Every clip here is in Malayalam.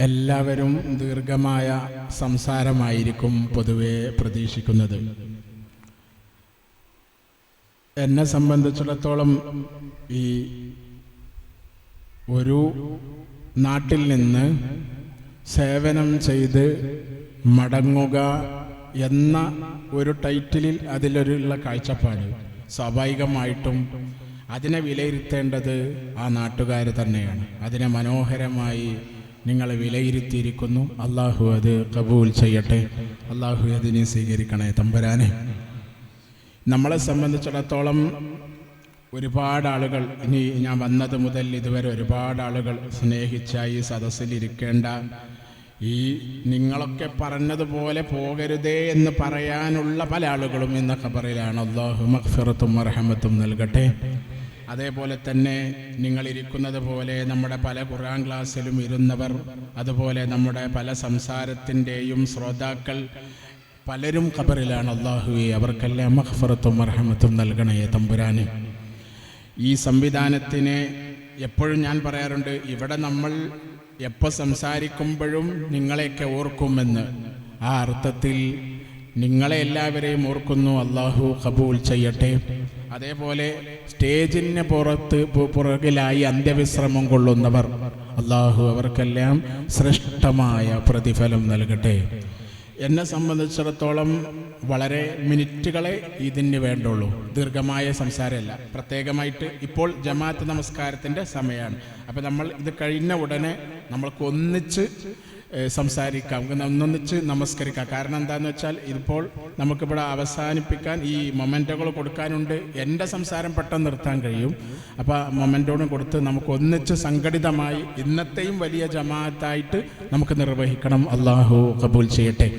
എല്ലാവരും ദീർഘമായ സംസാരമായിരിക്കും പൊതുവെ പ്രതീക്ഷിക്കുന്നത്. എന്നെ സംബന്ധിച്ചിടത്തോളം ഈ ഒരു നാട്ടിൽ നിന്ന് സേവനം ചെയ്ത് മടങ്ങുക എന്ന ഒരു ടൈറ്റിലിൽ അതിലൊരുള്ള കാഴ്ചപ്പാട് സ്വാഭാവികമായിട്ടും അതിനെ വിലയിരുത്തേണ്ടത് ആ നാട്ടുകാർ തന്നെയാണ്. അതിനെ മനോഹരമായി നിങ്ങൾ വിലയിരുത്തിയിരിക്കുന്നു. അള്ളാഹു അത് കബൂൽ ചെയ്യട്ടെ. അള്ളാഹു അതിനെ സ്വീകരിക്കണേ തമ്പുരാനെ. നമ്മളെ സംബന്ധിച്ചിടത്തോളം ഒരുപാട് ആളുകൾ, ഇനി ഞാൻ വന്നത് മുതൽ ഇതുവരെ ഒരുപാട് ആളുകൾ സ്നേഹിച്ച ഈ സദസ്സിലിരിക്കേണ്ട, ഈ നിങ്ങളൊക്കെ പറഞ്ഞതുപോലെ പോകരുതേ എന്ന് പറയാനുള്ള പല ആളുകളും ഇന്ന ഖബറിലാണ്. അല്ലാഹു മഗ്ഫിറത്തും മർഹമത്തും നൽകട്ടെ. അതേപോലെ തന്നെ നിങ്ങളിരിക്കുന്നത് പോലെ നമ്മുടെ പല ഖുർആൻ ക്ലാസ്സിലും ഇരുന്നവർ, അതുപോലെ നമ്മുടെ പല സംസാരത്തിൻ്റെയും ശ്രോതാക്കൾ പലരും ഖബറിലാണ്. അല്ലാഹുവേ അവർക്കെല്ലാം മഗ്ഫിറത്തും മർഹമത്തും നൽകണേ തമ്പുരാനെ. ഈ സംവിധാനത്തിനെ എപ്പോഴും ഞാൻ പറയാറുണ്ട്, ഇവിടെ നമ്മൾ എപ്പോൾ സംസാരിക്കുമ്പോഴും നിങ്ങളെയൊക്കെ ഓർക്കുമെന്ന്. ആ അർത്ഥത്തിൽ നിങ്ങളെ എല്ലാവരെയും ഓർക്കുന്നു. അള്ളാഹു കബൂൽ ചെയ്യട്ടെ. അതേപോലെ സ്റ്റേജിന് പുറകിലായി അന്ത്യവിശ്രമം കൊള്ളുന്നവർ, അള്ളാഹു അവർക്കെല്ലാം ശ്രേഷ്ഠമായ പ്രതിഫലം നൽകട്ടെ. എന്നെ സംബന്ധിച്ചിടത്തോളം വളരെ മിനിറ്റുകളെ ഇതിന് വേണ്ടുള്ളൂ, ദീർഘമായ സംസാരമല്ല. പ്രത്യേകമായിട്ട് ഇപ്പോൾ ജമാഅത്ത് നമസ്കാരത്തിൻ്റെ സമയമാണ്. അപ്പോൾ നമ്മൾ ഇത് കഴിഞ്ഞ ഉടനെ നമ്മൾക്ക് ഒന്നിച്ച് സംസാരിക്കാം, ഒന്നിച്ച് നമസ്കരിക്കാം. കാരണം എന്താണെന്ന് വെച്ചാൽ ഇതിപ്പോൾ നമുക്കിവിടെ അവസാനിപ്പിക്കാൻ ഈ മൊമെൻറ്റുകൾ കൊടുക്കാനുണ്ട്. എൻ്റെ സംസാരം പെട്ടെന്ന് നിർത്താൻ കഴിയും. അപ്പോൾ മൊമെൻറ്റോടും കൊടുത്ത് നമുക്ക് ഒന്നിച്ച് സംഘടിതമായി ഇന്നത്തെയും വലിയ ജമാഅത്തായിട്ട് നമുക്ക് നിർവഹിക്കണം. അള്ളാഹു കബൂൽ ചെയ്യട്ടെ.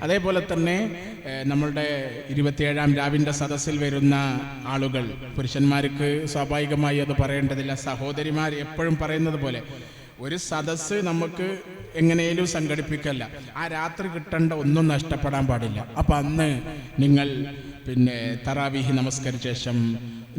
അതേപോലെ തന്നെ നമ്മളുടെ 27-ാം രാവിൻ്റെ സദസ്സിൽ വരുന്ന ആളുകൾ, പുരുഷന്മാർക്ക് സ്വാഭാവികമായി അത് പറയേണ്ടതില്ല. സഹോദരിമാർ എപ്പോഴും പറയുന്നത് പോലെ ഒരു സദസ്സ് നമുക്ക് എങ്ങനെയും സംഘടിപ്പിക്കല്ല. ആ രാത്രി കിട്ടേണ്ട ഒന്നും നഷ്ടപ്പെടാൻ പാടില്ല. അപ്പം അന്ന് നിങ്ങൾ തറാവീഹ് നമസ്കരിച്ച ശേഷം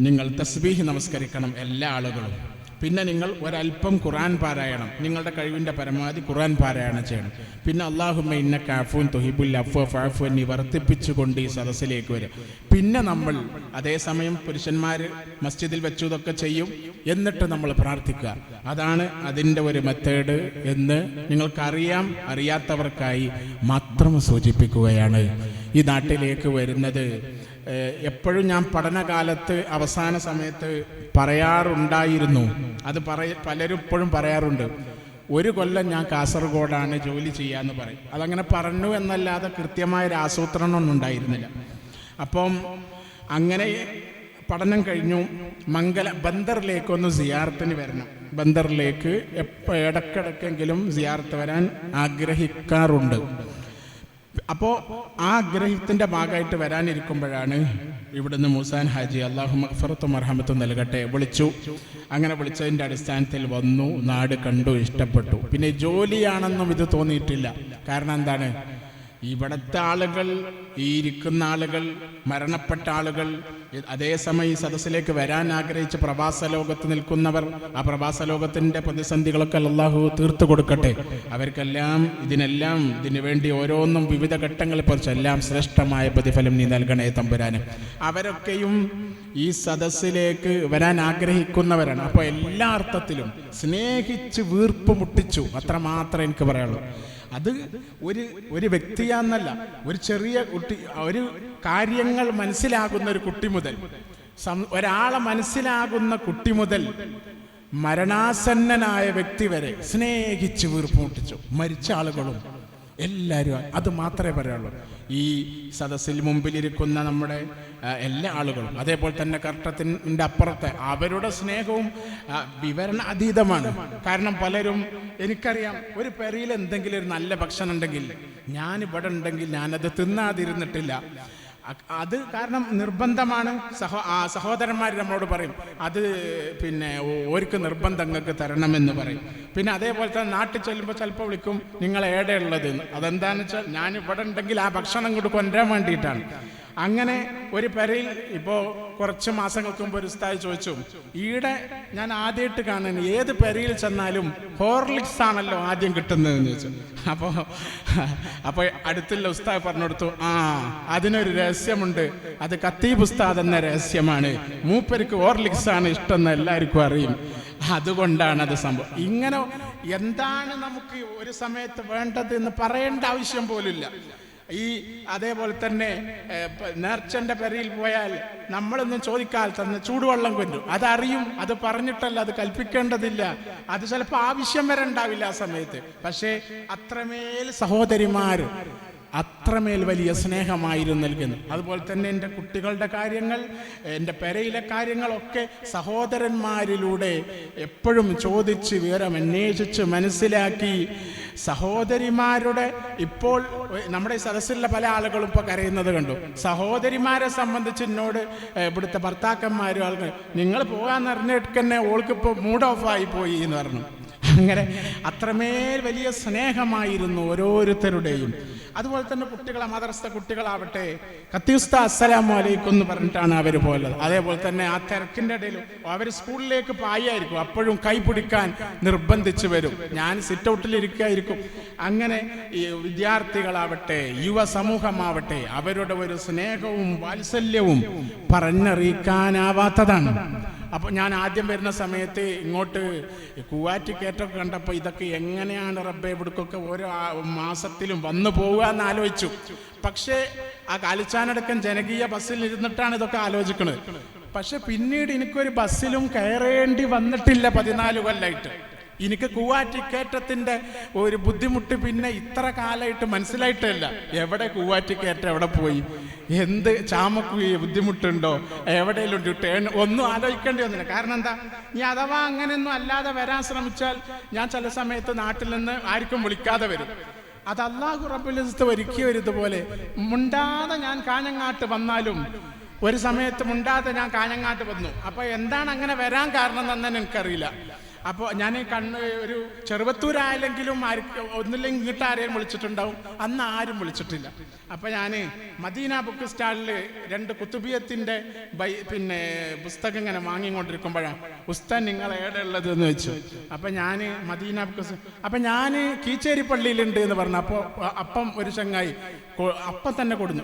നിങ്ങൾ തസ്ബീഹ് നമസ്കരിക്കണം എല്ലാ ആളുകളും. പിന്നെ നിങ്ങൾ ഒരല്പം ഖുർആൻ പാരായണം, നിങ്ങളുടെ കഴിവിൻ്റെ പരമാവധി ഖുർആൻ പാരായണം ചെയ്യണം. പിന്നെ അല്ലാഹുമ്മ ഇന്നക അഫ്വൻ തുഹിബ്ബുൽ അഫ്വ ഫഅഫു അന്നി വർദ്ധിപ്പിച്ചുകൊണ്ട് ഈ സദസ്സിലേക്ക് വരും. പിന്നെ നമ്മൾ അതേസമയം പുരുഷന്മാർ മസ്ജിദിൽ വെച്ചു ഇതൊക്കെ ചെയ്യും, എന്നിട്ട് നമ്മൾ പ്രാർത്ഥിക്കുക. അതാണ് അതിൻ്റെ ഒരു മെത്തേഡ് എന്ന് നിങ്ങൾക്കറിയാം. അറിയാത്തവർക്കായി മാത്രം സൂചിപ്പിക്കുകയാണ്. ഈ നാട്ടിലേക്ക് വരുന്നത് എപ്പോഴും ഞാൻ പഠനകാലത്ത് അവസാന സമയത്ത് പറയാറുണ്ടായിരുന്നു. അത് പലരും ഇപ്പോഴും പറയാറുണ്ട്. ഒരു കൊല്ലം ഞാൻ കാസർഗോഡാണ് ജോലി ചെയ്യാന്ന് പറയും. അതങ്ങനെ പറഞ്ഞു എന്നല്ലാതെ കൃത്യമായൊരു ആസൂത്രണമൊന്നും ഉണ്ടായിരുന്നില്ല. അപ്പം അങ്ങനെ പഠനം കഴിഞ്ഞു. ബന്ദറിലേക്കൊന്ന് സിയാറത്തിന് വരണം. ബന്ദറിലേക്ക് ഇടക്കിടക്കെങ്കിലും സിയാറത്ത് വരാൻ ആഗ്രഹിക്കാറുണ്ട്. അപ്പോൾ ആ ആഗ്രഹത്തിൻ്റെ ഭാഗമായിട്ട് വരാനിരിക്കുമ്പോഴാണ് ഇവിടുന്ന് മൂസാൻ ഹാജി, അള്ളാഹു മഗ്ഫിറത്തും മർഹമത്തും നൽകട്ടെ, വിളിച്ചു. അങ്ങനെ വിളിച്ചതിൻ്റെ അടിസ്ഥാനത്തിൽ വന്നു, നാട് കണ്ടു, ഇഷ്ടപ്പെട്ടു. പിന്നെ ജോലിയാണെന്നും ഇത് തോന്നിയിട്ടില്ല. കാരണം എന്താണ്, ഇവിടുത്തെ ആളുകൾ, ഈ ഇരിക്കുന്ന ആളുകൾ, മരണപ്പെട്ട ആളുകൾ, അതേസമയം ഈ സദസ്സിലേക്ക് വരാൻ ആഗ്രഹിച്ച് പ്രവാസ ലോകത്ത് നിൽക്കുന്നവർ, ആ പ്രവാസ ലോകത്തിൻ്റെ പ്രതിസന്ധികളൊക്കെ അല്ലാഹു തീർത്തു കൊടുക്കട്ടെ. അവർക്കെല്ലാം ഇതിനു വേണ്ടി ഓരോന്നും വിവിധ ഘട്ടങ്ങളെ കുറിച്ചെല്ലാം ശ്രേഷ്ഠമായ പ്രതിഫലം നീ നൽകണേ തമ്പുരാന്. അവരൊക്കെയും ഈ സദസ്സിലേക്ക് വരാൻ ആഗ്രഹിക്കുന്നവരാണ്. അപ്പോൾ എല്ലാ അർത്ഥത്തിലും സ്നേഹിച്ച് വീർപ്പ് മുട്ടിച്ചു, അത്രമാത്രം എനിക്ക് പറയാനുള്ളൂ. അത് ഒരു വ്യക്തിയാന്നല്ല, ഒരു ചെറിയ കുട്ടി, ഒരു കാര്യങ്ങൾ മനസ്സിലാകുന്ന ഒരു കുട്ടി മുതൽ, ഒരാളെ മനസ്സിലാകുന്ന കുട്ടി മുതൽ മരണാസന്നനായ വ്യക്തി വരെ സ്നേഹിച്ച് വീർപ്പുമുട്ടിച്ചു. മരിച്ച ആളുകളും എല്ലാവരും, അത് മാത്രമേ പറയുള്ളൂ. ഈ സദസ്സിൽ മുമ്പിലിരിക്കുന്ന നമ്മുടെ എല്ലാ ആളുകളും, അതേപോലെ തന്നെ കർട്ടത്തിൻ്റെ അപ്പുറത്തെ അവരുടെ സ്നേഹവും വിവരണാതീതമാണ്. കാരണം പലരും, എനിക്കറിയാം, ഒരു പെരയിൽ എന്തെങ്കിലും ഒരു നല്ല ഭക്ഷണം ഉണ്ടെങ്കിൽ, ഞാനിവിടെ ഉണ്ടെങ്കിൽ ഞാനത് തിന്നാതിരുന്നിട്ടില്ല. അത് കാരണം നിർബന്ധമാണ്. സഹോദരന്മാർ നമ്മളോട് പറയും, അത് ഓർക്ക് നിർബന്ധം നിങ്ങൾക്ക് തരണമെന്ന് പറയും. പിന്നെ അതേപോലെ തന്നെ നാട്ടിൽ ചെല്ലുമ്പോൾ ചിലപ്പോൾ വിളിക്കും, നിങ്ങൾ എവിടെ ഉള്ളത്? അതെന്താണെന്ന് വെച്ചാൽ ഞാൻ ഇവിടെ ഉണ്ടെങ്കിൽ ആ ഭക്ഷണം കൊണ്ട് കൊണ്ടുവരാൻ വേണ്ടിയിട്ടാണ്. അങ്ങനെ ഒരു പെരയിൽ ഇപ്പോൾ കുറച്ച് മാസങ്ങൾക്ക് മുമ്പ് ഒരു ഉസ്താദ് ചോദിച്ചു, ഈടെ ഞാൻ ആദ്യമായിട്ട് കാണുന്നു ഏത് പെരയിൽ ചെന്നാലും ഹോർലിക്സ് ആണല്ലോ ആദ്യം കിട്ടുന്നതെന്ന് ചോദിച്ചു. അപ്പോൾ അടുത്തുള്ള ഉസ്താദ് പറഞ്ഞു കൊടുത്തു, അതിനൊരു രഹസ്യമുണ്ട്, അത് ഖത്തീബ് ഉസ്താദ് എന്ന രഹസ്യമാണ്, മൂപ്പർക്ക് ഹോർലിക്സ് ആണ് ഇഷ്ടമെന്ന് എല്ലാവർക്കും അറിയും, അതുകൊണ്ടാണ് അത് സംഭവം. ഇങ്ങനെ എന്താണ് നമുക്ക് ഒരു സമയത്ത് വേണ്ടത് എന്ന് പറയേണ്ട ആവശ്യം പോലുമില്ല. അതേപോലെ തന്നെ നേർച്ചന്റെ പെരയിൽ പോയാൽ നമ്മളൊന്നും ചോദിക്കാൽ തന്നെ ചൂടുവെള്ളം കൊണ്ടു, അതറിയും, അത് പറഞ്ഞിട്ടല്ല, അത് കൽപ്പിക്കേണ്ടതില്ല, അത് ചിലപ്പോൾ ആവശ്യം വരെ ഉണ്ടാവില്ല ആ സമയത്ത്. പക്ഷേ അത്രമേൽ സഹോദരിമാർ അത്രമേൽ വലിയ സ്നേഹമായിരുന്നു നൽകുന്നത്. അതുപോലെ തന്നെ എൻ്റെ കുട്ടികളുടെ കാര്യങ്ങൾ, എൻ്റെ പെരയിലെ കാര്യങ്ങളൊക്കെ സഹോദരന്മാരിലൂടെ എപ്പോഴും ചോദിച്ച് വിവരം അന്വേഷിച്ച് മനസ്സിലാക്കി സഹോദരിമാരുടെ, ഇപ്പോൾ നമ്മുടെ സദസ്സിലുള്ള പല ആളുകളും ഇപ്പോൾ കരയുന്നത് കണ്ടു. സഹോദരിമാരെ സംബന്ധിച്ച് എന്നോട് ഇവിടുത്തെ ഭർത്താക്കന്മാരും ആൾക്ക്, നിങ്ങൾ പോകാന്ന് അറിഞ്ഞിട്ട് തന്നെ ഓൾക്കിപ്പോൾ മൂഡ് ഓഫായി പോയി എന്ന് പറഞ്ഞു. അങ്ങനെ അത്രമേൽ വലിയ സ്നേഹമായിരുന്നു ഓരോരുത്തരുടെയും. അതുപോലെ തന്നെ കുട്ടികളെ, മദ്രസ കുട്ടികളാവട്ടെ, ഖത്തീബ് ഉസ്താദ് അസ്സലാമു അലൈക്കും എന്ന് പറഞ്ഞിട്ടാണ് അവർ പോയത്. അതേപോലെ തന്നെ ആ തിരക്കിൻ്റെ ഇടയിലും അവർ സ്കൂളിലേക്ക് പായായിരിക്കും, അപ്പോഴും കൈ പിടിക്കാൻ നിർബന്ധിച്ചു വരും. ഞാൻ സിറ്റ് ഔട്ടിലിരിക്കായിരിക്കും. അങ്ങനെ ഈ വിദ്യാർത്ഥികളാവട്ടെ, യുവസമൂഹമാവട്ടെ, അവരുടെ ഒരു സ്നേഹവും വാത്സല്യവും പറഞ്ഞറിയിക്കാനാവാത്തതാണ്. അപ്പോൾ ഞാൻ ആദ്യം വരുന്ന സമയത്ത് ഇങ്ങോട്ട് കൂവാറ്റിക്കയറ്റമൊക്കെ കണ്ടപ്പോൾ ഇതൊക്കെ എങ്ങനെയാണ് റബ്ബേ ഇവിടേക്കൊക്കെ ഓരോ മാസത്തിലും വന്നു പോവുക എന്ന് ആലോചിച്ചു. പക്ഷേ ആ കാലിച്ചാനടക്കം ജനകീയ ബസ്സിൽ ഇരുന്നിട്ടാണ് ഇതൊക്കെ ആലോചിക്കുന്നത്. പക്ഷെ പിന്നീട് എനിക്കൊരു ബസ്സിലും കയറേണ്ടി വന്നിട്ടില്ല 14 കൊല്ലമായിട്ട്. എനിക്ക് കൂവാറ്റിക്കയറ്റത്തിൻ്റെ ഒരു ബുദ്ധിമുട്ട് പിന്നെ ഇത്ര കാലമായിട്ട് മനസ്സിലായിട്ടില്ല. എവിടെ കൂവാറ്റിക്കയറ്റം എവിടെ പോയി, എന്ത് ചാമക്ക് ബുദ്ധിമുട്ടുണ്ടോ, എവിടെയെങ്കിലും ടേൺ, ഒന്നും ആലോചിക്കേണ്ടി വന്നില്ല. കാരണം എന്താ, നീ അഥവാ അങ്ങനെയൊന്നും അല്ലാതെ വരാൻ ശ്രമിച്ചാൽ ഞാൻ ചില സമയത്ത് നാട്ടിൽ നിന്ന് ആർക്കും വിളിക്കാതെ വരും. അത് അല്ലാഹു റബ്ബുൽ ഇസ്സത്ത് ഒരുക്കി വരുന്നതുപോലെ മുണ്ടാതെ ഞാൻ കാഞ്ഞങ്ങാട്ട് വന്നാലും ഒരു സമയത്ത് മുണ്ടാതെ ഞാൻ കാഞ്ഞങ്ങാട്ട് വന്നു. അപ്പോൾ എന്താണ് അങ്ങനെ വരാൻ കാരണം എന്ന് തന്നെ എനിക്കറിയില്ല. അപ്പോൾ ഞാൻ ഒരു ചെറുവത്തൂരായാലെങ്കിലും ഒന്നില്ലെങ്കിൽ ഇങ്ങോട്ട് ആരെയും വിളിച്ചിട്ടുണ്ടാവും, അന്ന് ആരും വിളിച്ചിട്ടില്ല. അപ്പോൾ ഞാൻ മദീന ബുക്ക് സ്റ്റാളിൽ 2 കുത്തുബിയത്തിൻ്റെ പുസ്തകം ഇങ്ങനെ വാങ്ങിക്കൊണ്ടിരിക്കുമ്പോഴാണ് ഉസ്താദ് നിങ്ങൾ എവിടെ ഉള്ളത് എന്ന് വെച്ചു. അപ്പം ഞാൻ മദീന ബുക്ക്, അപ്പം ഞാൻ കീച്ചേരി പള്ളിയിലുണ്ട് എന്ന് പറഞ്ഞു. അപ്പോൾ അപ്പം ഒരു ചങ്ങായി അപ്പം തന്നെ കൊടുന്നു.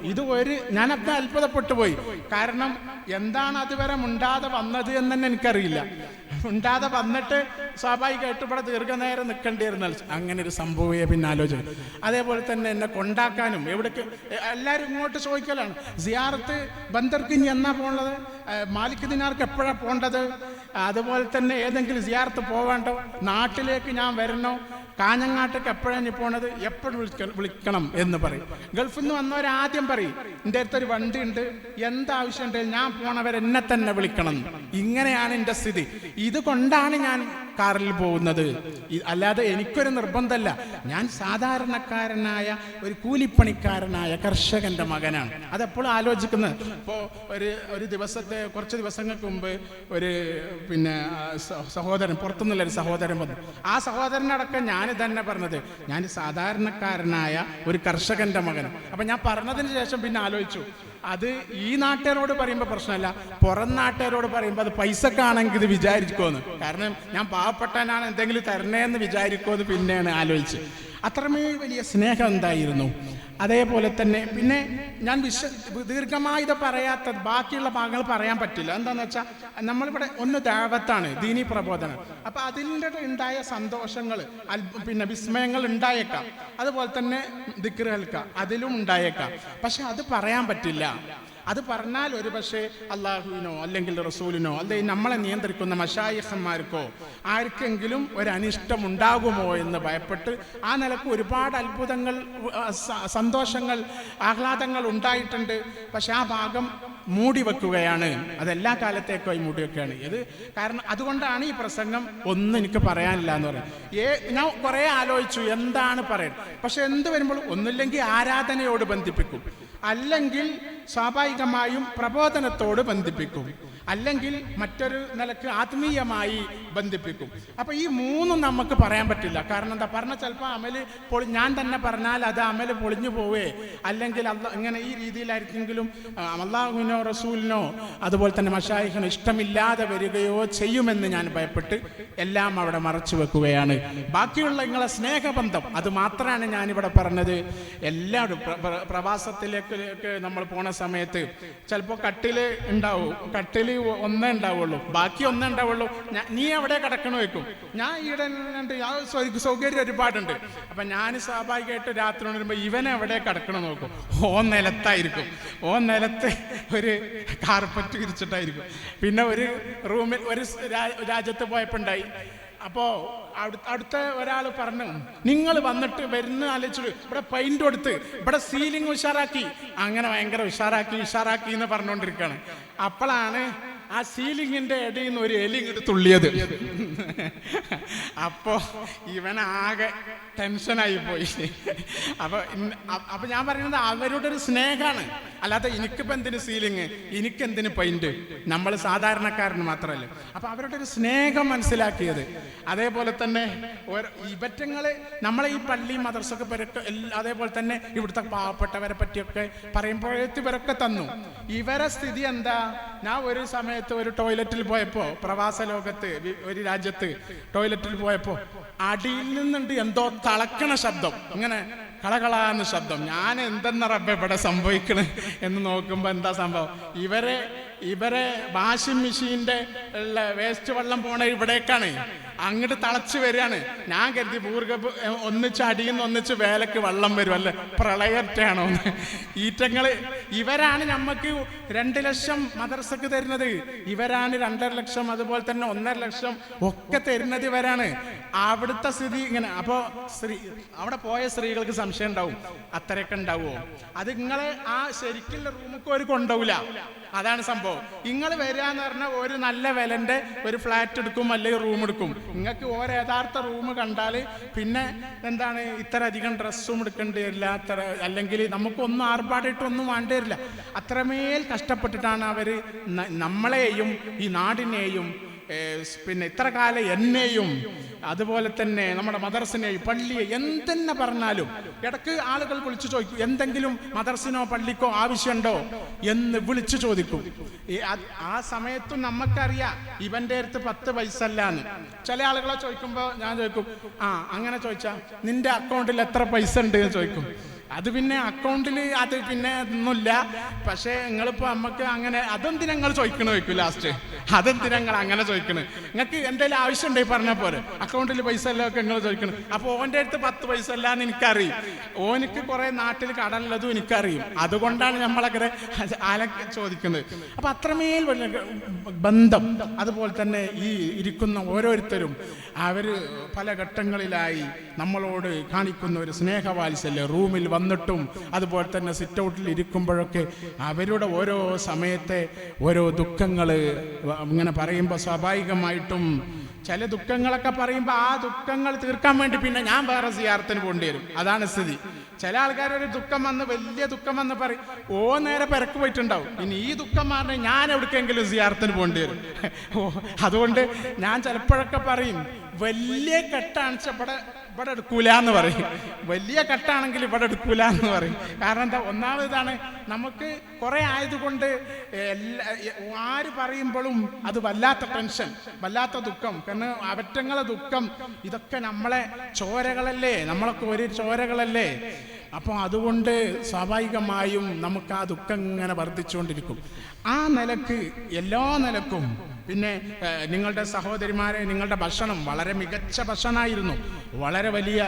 ഞാനത് അത്ഭുതപ്പെട്ടു പോയി. കാരണം എന്താണ് അതുവരെ മുണ്ടാതെ വന്നത് എന്ന് തന്നെ എനിക്കറിയില്ല. മുണ്ടാതെ വന്നിട്ട് സ്വാഭാവികമായിട്ട് ഇവിടെ ദീർഘനേരം നിൽക്കേണ്ടിയിരുന്ന അങ്ങനെ ഒരു സംഭവയെ പിന്നെ ആലോചിച്ചു. അതേപോലെ തന്നെ എന്നെ കൊണ്ടാക്കാനും എവിടേക്ക് എല്ലാവരും ഇങ്ങോട്ട് ചോദിക്കലാണ്, സിയാറത്ത് ബന്ദർക്ക് ഇനി എന്നാ പോകേണ്ടത്, മാലിക് ദിനാർക്ക് എപ്പോഴാണ് പോകേണ്ടത്, അതുപോലെ തന്നെ ഏതെങ്കിലും സിയാറത്ത് പോകേണ്ടോ, നാട്ടിലേക്ക് ഞാൻ വരണോ, കാഞ്ഞങ്ങാട്ടേക്ക് എപ്പോഴാണ് പോണത്, എപ്പോഴും വിളിക്കണം എന്ന് പറയും. ഗൾഫിൽ നിന്ന് വന്നവർ ആദ്യം പറയും, എൻ്റെ അടുത്തൊരു വണ്ടി ഉണ്ട്, എന്താവശ്യം ഉണ്ടെങ്കിൽ ഞാൻ പോണവരെന്നെ തന്നെ വിളിക്കണം. ഇങ്ങനെയാണ് എൻ്റെ സ്ഥിതി. ഇതുകൊണ്ടാണ് ഞാൻ കാറിൽ പോകുന്നത്. അല്ലാതെ എനിക്കൊരു നിർബന്ധമല്ല. ഞാൻ സാധാരണക്കാരനായ ഒരു കൂലിപ്പണിക്കാരനായ കർഷകന്റെ മകനാണ്. അതെപ്പോഴും ആലോചിക്കുന്നത്. ഇപ്പോൾ കുറച്ച് ദിവസങ്ങൾക്ക് മുമ്പ് ഒരു സഹോദരൻ, പുറത്തുനിന്നുള്ളൊരു സഹോദരൻ വന്നു. ആ സഹോദരനടക്കം ഞാൻ തന്നെ പറഞ്ഞത്, ഞാൻ സാധാരണക്കാരനായ ഒരു കർഷകന്റെ മകൻ. അപ്പം ഞാൻ പറഞ്ഞതിന് ശേഷം പിന്നെ ആലോചിച്ചു, അത് ഈ നാട്ടുകാരോട് പറയുമ്പോൾ പ്രശ്നമല്ല, പുറം നാട്ടുകാരോട് പറയുമ്പോൾ അത് പൈസക്കാണെങ്കിൽ ഇത് വിചാരിക്കുമെന്ന്. കാരണം ഞാൻ പാവപ്പെട്ടവനാണ്, എന്തെങ്കിലും തരണേന്ന് വിചാരിക്കുമെന്ന് പിന്നെയാണ് ആലോചിച്ച്. അത്രമേൽ വലിയ സ്നേഹം എന്തായിരുന്നു. അതേപോലെ തന്നെ പിന്നെ ഞാൻ ദീർഘമായി ഇത് പറയാത്ത ബാക്കിയുള്ള ഭാഗങ്ങൾ പറയാൻ പറ്റില്ല. എന്താണെന്ന് വെച്ചാൽ നമ്മളിവിടെ ഒന്ന് ദഅവത്താണ്, ദീനി പ്രബോധനം. അപ്പം അതിൻ്റെ ഉണ്ടായ സന്തോഷങ്ങൾ, വിസ്മയങ്ങൾ ഉണ്ടായേക്കാം. അതുപോലെ തന്നെ ദിക്റുകൾക്ക് അതിലും ഉണ്ടായേക്കാം. പക്ഷെ അത് പറയാൻ പറ്റില്ല. അത് പറഞ്ഞാൽ ഒരു പക്ഷേ അള്ളാഹുവിനോ അല്ലെങ്കിൽ റസൂലിനോ അല്ലെങ്കിൽ നമ്മളെ നിയന്ത്രിക്കുന്ന മശായിഖന്മാർക്കോ ആർക്കെങ്കിലും ഒരു അനിഷ്ടം ഉണ്ടാകുമോ എന്ന് ഭയപ്പെട്ട് ആ നിലക്ക് ഒരുപാട് അത്ഭുതങ്ങൾ, സന്തോഷങ്ങൾ, ആഹ്ലാദങ്ങൾ ഉണ്ടായിട്ടുണ്ട്. പക്ഷെ ആ ഭാഗം മൂടി വെക്കുകയാണ്, അതെല്ലാ കാലത്തേക്കായി മൂടി വെക്കുകയാണ്. കാരണം അതുകൊണ്ടാണ് ഈ പ്രസംഗം ഒന്നും എനിക്ക് പറയാനില്ല എന്ന് പറയുന്നത്. ഞാൻ കുറേ ആലോചിച്ചു എന്താണ് പറയുന്നത്. പക്ഷെ എന്ത് വരുമ്പോൾ ഒന്നില്ലെങ്കിൽ ആരാധനയോട് ബന്ധിപ്പിക്കും, അല്ലെങ്കിൽ സ്വാഭാവികമായും പ്രബോധനത്തോട് ബന്ധിപ്പിക്കും. അല്ലെങ്കിൽ മറ്റൊരു നിലക്ക് ആത്മീയമായി ബന്ധിപ്പിക്കും. അപ്പോൾ ഈ മൂന്നും നമുക്ക് പറയാൻ പറ്റില്ല. കാരണം എന്താ പറഞ്ഞാൽ ചിലപ്പോൾ അമല് ഞാൻ തന്നെ പറഞ്ഞാൽ അത് അമല് പൊളിഞ്ഞു പോവേ, അല്ലെങ്കിൽ ഇങ്ങനെ ഈ രീതിയിലായിരിക്കെങ്കിലും അല്ലാഹുവിനോ റസൂലിനോ അതുപോലെ തന്നെ മശായിഖിനോ ഇഷ്ടമില്ലാതെ വരികയോ ചെയ്യുമെന്ന് ഞാൻ ഭയപ്പെട്ട് എല്ലാം അവിടെ മറച്ചു വെക്കുകയാണ്. ബാക്കിയുള്ള നിങ്ങളെ സ്നേഹബന്ധം അത് മാത്രമാണ് ഞാനിവിടെ പറഞ്ഞത്. എല്ലാവരും പ്രവാസത്തിലേക്ക് നമ്മൾ പോണ സമയത്ത് ചിലപ്പോൾ കട്ടില് ഉണ്ടാവും, കട്ടില് ഒന്നേ ഉണ്ടാവുള്ളൂ, ബാക്കി ഒന്നേ ഉണ്ടാവുള്ളൂ. നീ എവിടെ കിടക്കണ വെക്കും, ഞാൻ ഈടെ സൗകര്യം ഒരുപാടുണ്ട്. അപ്പൊ ഞാൻ സ്വാഭാവികമായിട്ട് രാത്രി വരുമ്പോൾ ഇവൻ എവിടെ കിടക്കണം നോക്കും. നിലത്തായിരിക്കും, നിലത്ത് ഒരു കാർപ്പറ്റ് വിരിച്ചിട്ടായിരിക്കും. പിന്നെ ഒരു റൂമിൽ ഒരു രാജ്യത്ത് പോയപ്പോണ്ടായി. അപ്പോൾ അടുത്ത ഒരാൾ പറഞ്ഞു, നിങ്ങൾ വന്നിട്ട് വരുന്ന ആലോചിച്ചു ഇവിടെ പെയിന്റ് കൊടുത്ത് ഇവിടെ സീലിംഗ് ഉഷാറാക്കി, അങ്ങനെ ഭയങ്കര ഉഷാറാക്കി എന്ന് പറഞ്ഞുകൊണ്ടിരിക്കുകയാണ്. അപ്പോഴാണ് ആ സീലിങ്ങിന്റെ ഇടയിൽ നിന്ന് ഒരു എലി ഇങ്ങോട്ട് തുള്ളിയത്. അപ്പോ ഇവനാകെ ടെൻഷനായി പോയി. അപ്പൊ ഞാൻ പറയുന്നത് അവരുടെ ഒരു സ്നേഹമാണ്, അല്ലാതെ എനിക്കിപ്പോ എന്തിന് സീലിങ്, എനിക്കെന്തിന് പെയിന്റ്, നമ്മൾ സാധാരണക്കാരന് മാത്രമല്ലേ. അപ്പൊ അവരുടെ ഒരു സ്നേഹം മനസ്സിലാക്കിയത്. അതേപോലെ തന്നെ ഇവറ്റങ്ങള് നമ്മളെ ഈ പള്ളി മദ്രസൊക്കെ ഇവരൊക്കെ അതേപോലെ തന്നെ ഇവിടുത്തെ പാവപ്പെട്ടവരെ പറ്റിയൊക്കെ പറയുമ്പോഴേക്ക് ഇവരൊക്കെ തന്നു. ഇവരെ സ്ഥിതി എന്താ? ഞാൻ ഒരു സമയത്ത് ഒരു ടോയ്ലറ്റിൽ പോയപ്പോ, പ്രവാസ ലോകത്ത് ഒരു രാജ്യത്ത് ടോയ്ലറ്റിൽ പോയപ്പോ അടിയിൽ നിന്നുണ്ട് എന്തോ തളക്കണ ശബ്ദം, ഇങ്ങനെ കളകളാന്ന ശബ്ദം. ഞാൻ എന്തെന്ന റബ്ബേ ഇവിടെ സംഭവിക്കണ എന്ന് നോക്കുമ്പോ എന്താ സംഭവം, ഇവരെ വാഷിംഗ് മെഷീന്റെ വേസ്റ്റ് വെള്ളം പോണ ഇവിടേക്കാണ്, അങ്ങോട്ട് തളച്ച് വരികയാണ്. ഞാൻ കരുതി ഭൂർഗർഭ ഒന്നിച്ച് അടിയുന്ന ഒന്നിച്ച് വേലക്ക് വെള്ളം വരും, അല്ലെ പ്രളയറ്റാണോ ഈറ്റങ്ങള്. ഇവരാണ് നമ്മക്ക് 2 ലക്ഷം മദ്രസക്ക് തരുന്നത്, ഇവരാണ് 2.5 ലക്ഷം, അതുപോലെ തന്നെ 1.5 ലക്ഷം ഒക്കെ തരുന്നത് ഇവരാണ്. അവിടുത്തെ സ്ഥിതി ഇങ്ങനെ. അപ്പോ അവിടെ പോയ സ്ത്രീകൾക്ക് സംശയം ഉണ്ടാവും, അത്രയൊക്കെ ഉണ്ടാവുമോ? അത് നിങ്ങളെ ആ ശരിക്കുള്ള റൂമൊക്കെ ഒരു കൊണ്ടുപോകില്ല, അതാണ് സംഭവം. നിങ്ങൾ വരികയെന്ന് പറഞ്ഞാൽ ഒരു നല്ല വിലന്റെ ഒരു ഫ്ലാറ്റ് എടുക്കും, അല്ലെങ്കിൽ റൂം എടുക്കും. നിങ്ങൾക്ക് ഓരോ യഥാർത്ഥ റൂം കണ്ടാൽ പിന്നെ എന്താണ് ഇത്ര അധികം ഡ്രസ്സും എടുക്കേണ്ടി വരില്ല, അല്ലെങ്കിൽ നമുക്കൊന്നും ആർഭാടായിട്ടൊന്നും വേണ്ടി വരില്ല. അത്രമേൽ കഷ്ടപ്പെട്ടിട്ടാണ് അവർ നമ്മളെയും ഈ നാടിനെയും പിന്നെ ഇത്ര കാലം എന്നെയും അതുപോലെ തന്നെ നമ്മുടെ മദർസിനെയും പള്ളിയെ എന്തെന്നെ പറഞ്ഞാലും ഇടയ്ക്ക് ആളുകൾ വിളിച്ചു ചോദിക്കും, എന്തെങ്കിലും മദർസിനോ പള്ളിക്കോ ആവശ്യമുണ്ടോ എന്ന് വിളിച്ചു ചോദിക്കും. ആ സമയത്തും നമുക്കറിയാം ഇവന്റെ അടുത്ത് 10 പൈസ അല്ലാന്ന്. ചില ആളുകളെ ചോദിക്കുമ്പോൾ ഞാൻ ചോദിക്കും, അങ്ങനെ ചോദിച്ചാ നിന്റെ അക്കൗണ്ടിൽ എത്ര പൈസ ഉണ്ട് എന്ന് ചോദിക്കും. അത് പിന്നെ അക്കൗണ്ടിൽ അത് പിന്നെ ഒന്നുമില്ല, പക്ഷേ നിങ്ങളിപ്പോൾ നമുക്ക് അങ്ങനെ അതെന്തിനാ നിങ്ങൾ ചോദിക്കണ ചോദിക്കും ലാസ്റ്റ്. അതെന്തിനാ നിങ്ങൾ അങ്ങനെ ചോദിക്കണ്? നിങ്ങൾക്ക് എന്തെങ്കിലും ആവശ്യം ഉണ്ടെങ്കിൽ പറഞ്ഞാൽ പോരെ, അക്കൗണ്ടിൽ പൈസ എല്ലാം ഒക്കെ നിങ്ങൾ ചോദിക്കണം. അപ്പോൾ ഓൻ്റെ അടുത്ത് 10 പൈസ അല്ലാന്ന് എനിക്കറിയും, ഓനിക്ക് കുറെ നാട്ടിൽ കടലുള്ളതും എനിക്കറിയും. അതുകൊണ്ടാണ് നമ്മളങ്ങനെ ചോദിക്കുന്നത്. അപ്പൊ അത്രമേൽ വലിയ ബന്ധം. അതുപോലെ തന്നെ ഈ ഇരിക്കുന്ന ഓരോരുത്തരും അവർ പല ഘട്ടങ്ങളിലായി നമ്മളോട് കാണിക്കുന്ന ഒരു സ്നേഹവാത്സല്യം, റൂമിൽ വന്നിട്ടും അതുപോലെ തന്നെ സിറ്റ് ഔട്ടിൽ ഇരിക്കുമ്പോഴൊക്കെ അവരുടെ ഓരോ സമയത്തെ ഓരോ ദുഃഖങ്ങൾ ഇങ്ങനെ പറയുമ്പോൾ സ്വാഭാവികമായിട്ടും ചില ദുഃഖങ്ങളൊക്കെ പറയുമ്പോൾ ആ ദുഃഖങ്ങൾ തീർക്കാൻ വേണ്ടി പിന്നെ ഞാൻ വേറെ സിയാറത്തിന് പോകേണ്ടി വരും. അതാണ് സ്ഥിതി. ചില ആൾക്കാർ ഒരു ദുഃഖം വന്ന് വലിയ ദുഃഖം വന്ന് പറയും, നേരെ പെരക്ക് പോയിട്ടുണ്ടാവും, ഇനി ഈ ദുഃഖം മാറിനെ ഞാൻ എവിടേക്കെങ്കിലും സിയാറത്തിന് പോകേണ്ടി വരും. അതുകൊണ്ട് ഞാൻ ചിലപ്പോഴൊക്കെ പറയും, വലിയ കെട്ടാണ് ഇവിടെ എടുക്കൂല എന്ന് പറയും, വലിയ കെട്ടാണെങ്കിൽ ഇവിടെ എടുക്കൂല എന്ന് പറയും. കാരണം എന്താ, ഒന്നാമതാണ് നമുക്ക് കുറെ ആയതുകൊണ്ട് ആര് പറയുമ്പോഴും അത് വല്ലാത്ത ടെൻഷൻ, വല്ലാത്ത ദുഃഖം. കാരണം അവറ്റങ്ങളെ ദുഃഖം ഇതൊക്കെ നമ്മളെ ചോരകളല്ലേ, നമ്മളൊക്കെ ഒരു ചോരകളല്ലേ. അപ്പോൾ അതുകൊണ്ട് സ്വാഭാവികമായും നമുക്ക് ആ ദുഃഖം ഇങ്ങനെ വർദ്ധിച്ചുകൊണ്ടിരിക്കും. ആ നിലക്ക് എല്ലാ നിലക്കും പിന്നെ നിങ്ങളുടെ സഹോദരിമാരെ, നിങ്ങളുടെ ഭക്ഷണം വളരെ മികച്ച ഭക്ഷണമായിരുന്നു, വളരെ വലിയ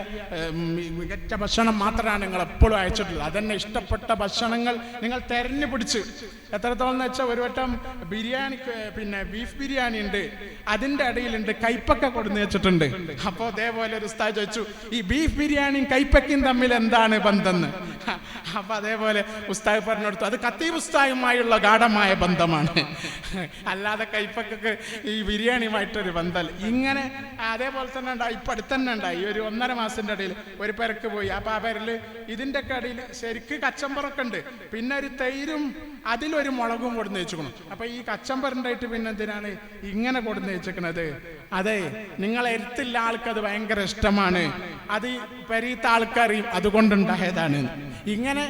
മികച്ച ഭക്ഷണം മാത്രമാണ് നിങ്ങൾ എപ്പോഴും അയച്ചിട്ടുള്ളത്. അതെന്നെ ഇഷ്ടപ്പെട്ട ഭക്ഷണങ്ങൾ നിങ്ങൾ തെരഞ്ഞു പിടിച്ച് എത്രത്തോളം എന്ന് വെച്ചാൽ ഒരു വട്ടം ബിരിയാണി, പിന്നെ ബീഫ് ബിരിയാണി ഉണ്ട്, അതിൻ്റെ ഇടയിലുണ്ട് കൈപ്പക്ക കൊടുന്ന് വെച്ചിട്ടുണ്ട്. അപ്പോൾ അതേപോലെ ഒരു ഉസ്താദ് ചോദിച്ചു, ഈ ബീഫ് ബിരിയാണിയും കൈപ്പക്കയും തമ്മിൽ എന്താണ് ബന്ധം? ബന്ധമെന്ന്. അപ്പം അതേപോലെ ഉസ്താദ് പറഞ്ഞു കൊടുത്തു, അത് ഖത്തീബ് ഉസ്താദുമായുള്ള ഗാഢമായ ബന്ധമാണ്, അല്ലാതെ കൈപ്പക്കൊക്കെ ഈ ബിരിയാണിയുമായിട്ടൊരു ബന്ധമല്ല. ഇങ്ങനെ അതേപോലെ തന്നെ ഉണ്ടായി. ഇപ്പം അടുത്ത് തന്നെ ഉണ്ടായി, ഒരു 1.5 മാസത്തിൻ്റെ ഇടയിൽ ഒരു പേർക്ക് പോയി. അപ്പം ആ പേരിൽ ഇതിൻ്റെ ഒക്കെ ഇടയിൽ ശരിക്ക് കച്ചമ്പറൊക്കെ ഉണ്ട്, പിന്നെ ഒരു തൈരും അതിലൊരു മുളകും കൊടുന്ന് വെച്ചുക്കണം. അപ്പം ഈ കച്ചമ്പറുണ്ടായിട്ട് പിന്നെ എന്തിനാണ് ഇങ്ങനെ കൊടുന്ന് വെച്ചേക്കണത്? അതെ, നിങ്ങളെ എരുത്തില്ല ആൾക്കത് ഭയങ്കര ഇഷ്ടമാണ്, അത് പെരീത്ത ആൾക്കറിയും, അതുകൊണ്ടുണ്ടായതാണ്. ഇങ്ങനെ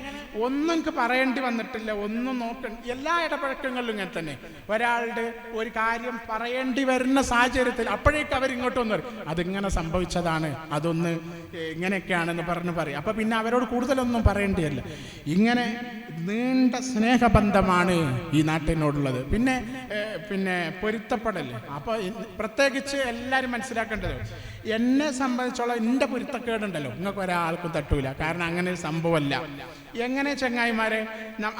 ഒന്നും എനിക്ക് പറയേണ്ടി വന്നിട്ടില്ല, ഒന്നും നോക്കണം. എല്ലാ ഇടപഴക്കങ്ങളിലും ഇങ്ങനെ തന്നെ. ഒരാളുടെ ഒരു കാര്യം പറയേണ്ടി വരുന്ന സാഹചര്യത്തിൽ അപ്പോഴേക്ക് അവരിങ്ങോട്ട് വന്നു പറയും, അതിങ്ങനെ സംഭവിച്ചതാണ്, അതൊന്ന് ഇങ്ങനെയൊക്കെയാണെന്ന് പറഞ്ഞ് പറയും. അപ്പം പിന്നെ അവരോട് കൂടുതലൊന്നും പറയേണ്ടിയല്ല. ഇങ്ങനെ നീണ്ട സ്നേഹബന്ധമാണ് ഈ നാട്ടിനോടുള്ളത്. പിന്നെ പൊരുത്തപ്പെടൽ. അപ്പോൾ പ്രത്യേകിച്ച് എല്ലാവരും മനസ്സിലാക്കേണ്ടത്, എന്നെ സംബന്ധിച്ചോളം എൻ്റെ പൊരുത്തക്കേടുണ്ടല്ലോ നിങ്ങൾക്ക് ഒരാൾക്കും തട്ടൂല. കാരണം അങ്ങനെ ഒരു സംഭവമല്ല. എങ്ങനെ ചങ്ങായിമാരെ